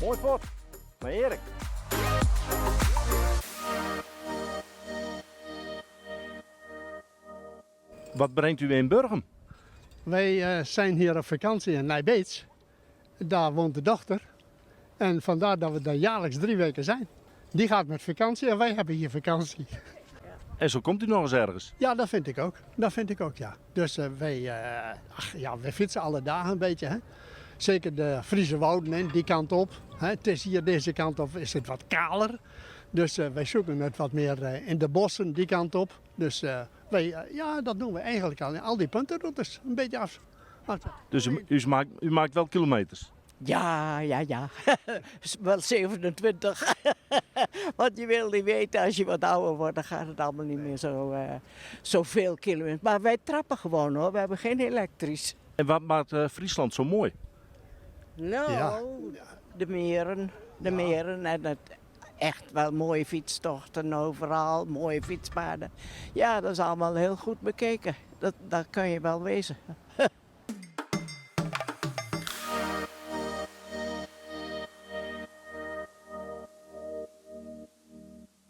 Mooi fort. Maar Erik. Wat brengt u in Burgum? Wij zijn hier op vakantie in Nijbeets. Daar woont de dochter. En vandaar dat we daar jaarlijks 3 weken zijn. Die gaat met vakantie en wij hebben hier vakantie. En zo komt u nog eens ergens. Ja, dat vind ik ook. Dat vind ik ook, ja. Dus wij fietsen alle dagen een beetje. Hè. Zeker de Friese wouden in, die kant op. Hè. Het is hier deze kant op is het wat kaler. Dus wij zoeken het wat meer in de bossen, die kant op. Dus dat doen we eigenlijk al die puntenroutes een beetje af. Dus u maakt wel kilometers. Ja. Wel 27. Want je wil niet weten, als je wat ouder wordt, dan gaat het allemaal niet meer zoveel kilometers. Maar wij trappen gewoon hoor, we hebben geen elektrisch. En wat maakt Friesland zo mooi? Nou, Ja. de meren en het echt wel mooie fietstochten overal, mooie fietspaden. Ja, dat is allemaal heel goed bekeken. Dat kan je wel wezen.